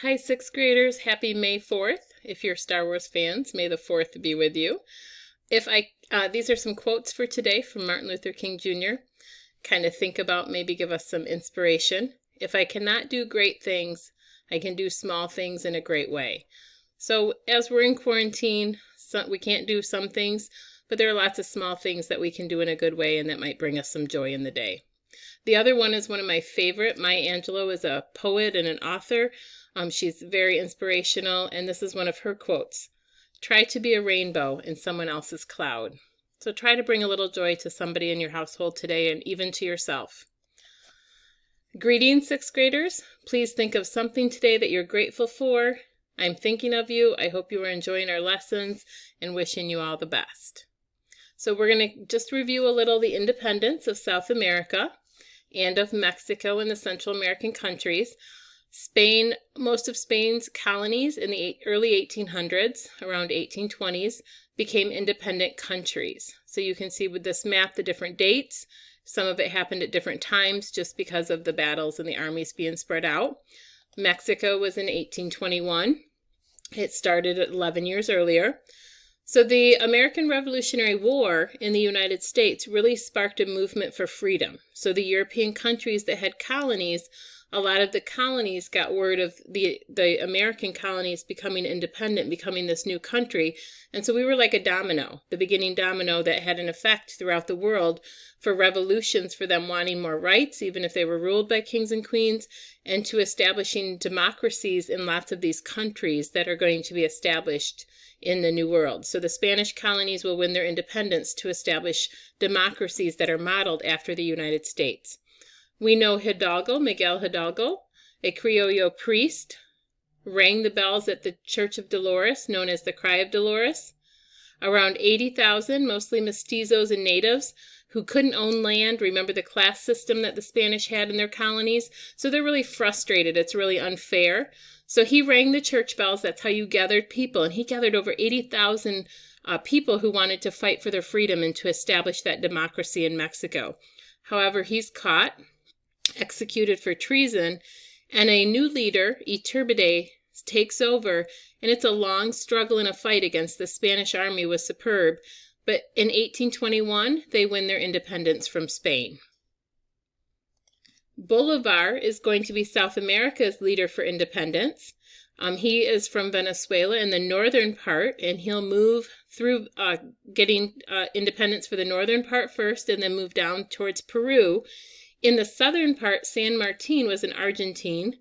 Hi, sixth graders. Happy May 4th. If you're Star Wars fans, may the 4th be with you. These are some quotes for today from Martin Luther King Jr. Kind of think about, maybe give us some inspiration. If I cannot do great things, I can do small things in a great way. So as we're in quarantine, we can't do some things, but there are lots of small things that we can do in a good way and that might bring us some joy in the day. The other one is one of my favorite. Maya Angelou is a poet and an author. She's very inspirational, and this is one of her quotes. Try to be a rainbow in someone else's cloud. So try to bring a little joy to somebody in your household today and even to yourself. Greetings, sixth graders. Please think of something today that you're grateful for. I'm thinking of you. I hope you are enjoying our lessons and wishing you all the best. So we're going to just review a little the independence of South America and of Mexico and the Central American countries. Spain, most of Spain's colonies in the early 1800s, around 1820s, became independent countries. So you can see with this map the different dates. Some of it happened at different times just because of the battles and the armies being spread out. Mexico was in 1821. It started 11 years earlier. So the American Revolutionary War in the United States really sparked a movement for freedom. So the European countries that had colonies, a lot of the colonies got word of the American colonies becoming independent, becoming this new country. And so we were like a domino, the beginning domino that had an effect throughout the world for revolutions, for them wanting more rights, even if they were ruled by kings and queens, and to establishing democracies in lots of these countries that are going to be established in the New World. So the Spanish colonies will win their independence to establish democracies that are modeled after the United States. We know Hidalgo, Miguel Hidalgo, a Criollo priest, rang the bells at the Church of Dolores, known as the Cry of Dolores. Around 80,000, mostly mestizos and natives, who couldn't own land. Remember the class system that the Spanish had in their colonies? So they're really frustrated. It's really unfair. So he rang the church bells. That's how you gathered people. And he gathered over 80,000 people who wanted to fight for their freedom and to establish that democracy in Mexico. However, he's caught, executed for treason, and a new leader, Iturbide, takes over, and it's a long struggle and a fight against the Spanish army was superb, but in 1821, they win their independence from Spain. Bolivar is going to be South America's leader for independence. He is from Venezuela in the northern part, and he'll move through getting independence for the northern part first, and then move down towards Peru. In the southern part, San Martin was in Argentine,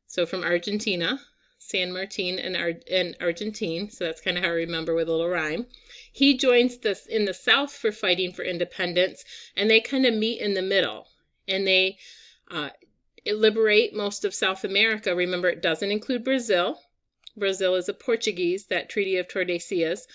so from Argentina, San Martin and Argentine, so that's kind of how I remember with a little rhyme. He joins this in the south for fighting for independence, and they kind of meet in the middle, and they liberate most of South America. Remember, it doesn't include Brazil. Brazil is a Portuguese, that Treaty of Tordesillas.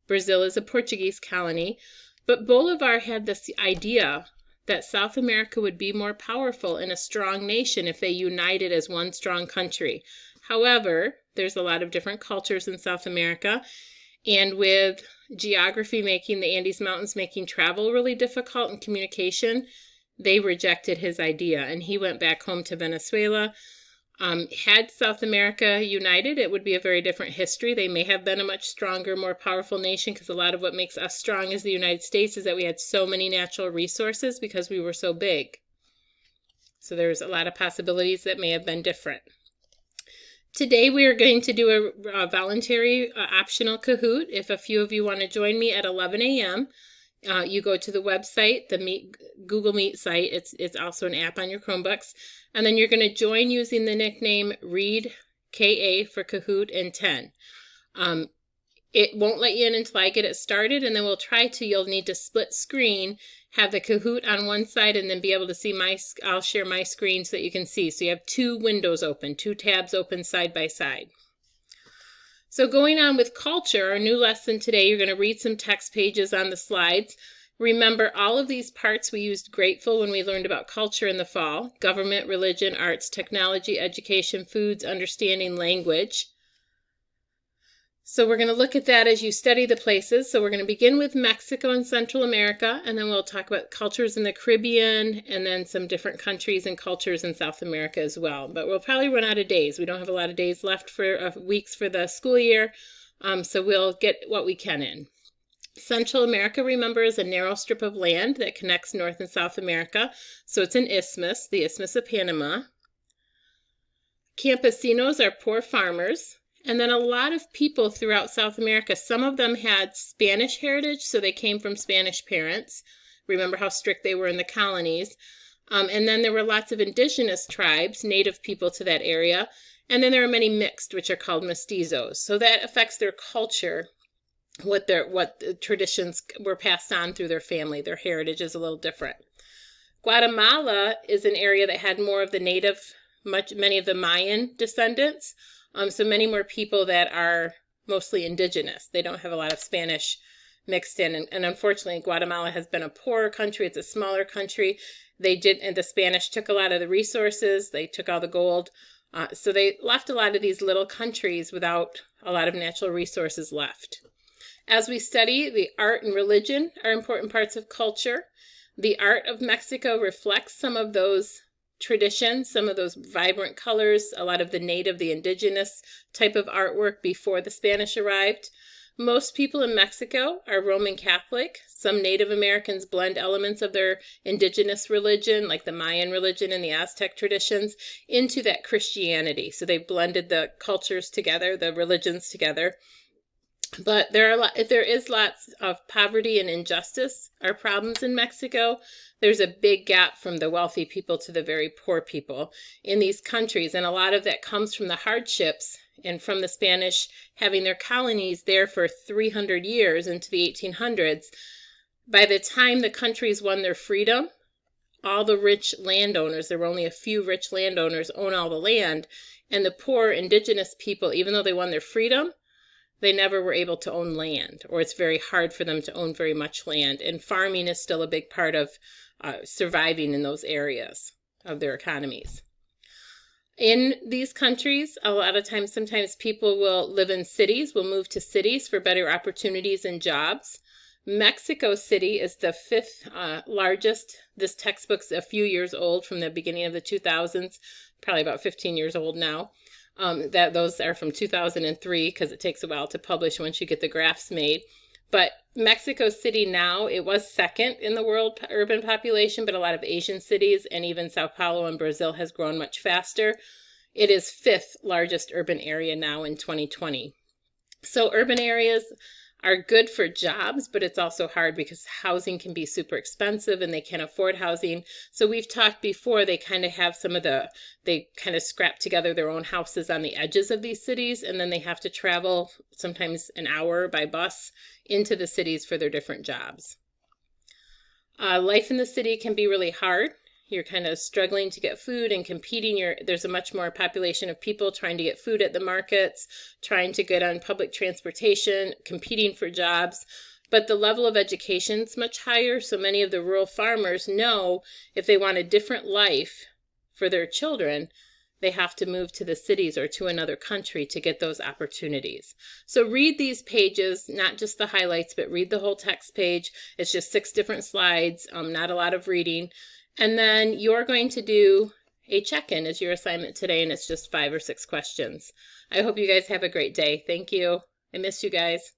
Brazil is a Portuguese colony, but Bolivar had this idea that South America would be more powerful and a strong nation if they united as one strong country. However, there's a lot of different cultures in South America, and with geography making the Andes Mountains making travel really difficult and communication, they rejected his idea, and he went back home to Venezuela. Had South America united, it would be a very different history. They may have been a much stronger, more powerful nation, because a lot of what makes us strong as the United States is that we had so many natural resources because we were so big. So there's a lot of possibilities that may have been different. Today we are going to do a voluntary optional Kahoot. If a few of you want to join me at 11 a.m., you go to the website, the Google Meet site. It's also an app on your Chromebooks. And then you're going to join using the nickname ReadKA for Kahoot and 10. It won't let you in until I get it started, and then you'll need to split screen, have the Kahoot on one side, and then be able to see I'll share my screen so that you can see. So you have two windows open, two tabs open side by side. So going on with culture, our new lesson today, you're going to read some text pages on the slides. Remember, all of these parts we used grateful when we learned about culture in the fall: government, religion, arts, technology, education, foods, understanding, language. So we're going to look at that as you study the places. So we're going to begin with Mexico and Central America, and then we'll talk about cultures in the Caribbean, and then some different countries and cultures in South America as well. But we'll probably run out of days. We don't have a lot of days left for weeks for the school year, so we'll get what we can in. Central America, remember, is a narrow strip of land that connects North and South America. So it's an isthmus, the Isthmus of Panama. Campesinos are poor farmers. And then a lot of people throughout South America, some of them had Spanish heritage, so they came from Spanish parents. Remember how strict they were in the colonies. And then there were lots of indigenous tribes, native people to that area. And then there are many mixed, which are called mestizos. So that affects their culture, what the traditions were passed on through their family. Their heritage is a little different. Guatemala is an area that had more of the native, many of the Mayan descendants. So many more people that are mostly indigenous. They don't have a lot of Spanish mixed in. And unfortunately, Guatemala has been a poorer country. It's a smaller country. And the Spanish took a lot of the resources. They took all the gold. So they left a lot of these little countries without a lot of natural resources left. As we study, the art and religion are important parts of culture. The art of Mexico reflects some of those traditions, some of those vibrant colors, a lot of the native, the indigenous type of artwork before the Spanish arrived. Most people in Mexico are Roman Catholic. Some Native Americans blend elements of their indigenous religion, like the Mayan religion and the Aztec traditions, into that Christianity. So they blended the cultures together, the religions together. But there is lots of poverty and injustice are problems in Mexico. There's a big gap from the wealthy people to the very poor people in these countries. And a lot of that comes from the hardships and from the Spanish having their colonies there for 300 years into the 1800s. By the time the countries won their freedom, all the rich landowners, there were only a few rich landowners, own all the land. And the poor indigenous people, even though they won their freedom, they never were able to own land, or it's very hard for them to own very much land. And farming is still a big part of surviving in those areas of their economies. In these countries, a lot of times, sometimes people will live in cities, will move to cities for better opportunities and jobs. Mexico City is the 5th largest. This textbook's a few years old, from the beginning of the 2000s, probably about 15 years old now. Those are from 2003, because it takes a while to publish once you get the graphs made. But Mexico City now, it was 2nd in the world urban population, but a lot of Asian cities and even Sao Paulo in Brazil has grown much faster. It is 5th largest urban area now in 2020. So urban areas are good for jobs, but it's also hard because housing can be super expensive and they can't afford housing. So we've talked before, they kind of have they kind of scrap together their own houses on the edges of these cities, and then they have to travel sometimes an hour by bus into the cities for their different jobs. Life in the city can be really hard. You're kind of struggling to get food and competing. There's a much more population of people trying to get food at the markets, trying to get on public transportation, competing for jobs. But the level of education is much higher. So many of the rural farmers know if they want a different life for their children, they have to move to the cities or to another country to get those opportunities. So read these pages, not just the highlights, but read the whole text page. It's just 6 different slides, not a lot of reading. And then you're going to do a check-in as your assignment today, and it's just 5 or 6 questions. I hope you guys have a great day. Thank you. I miss you guys.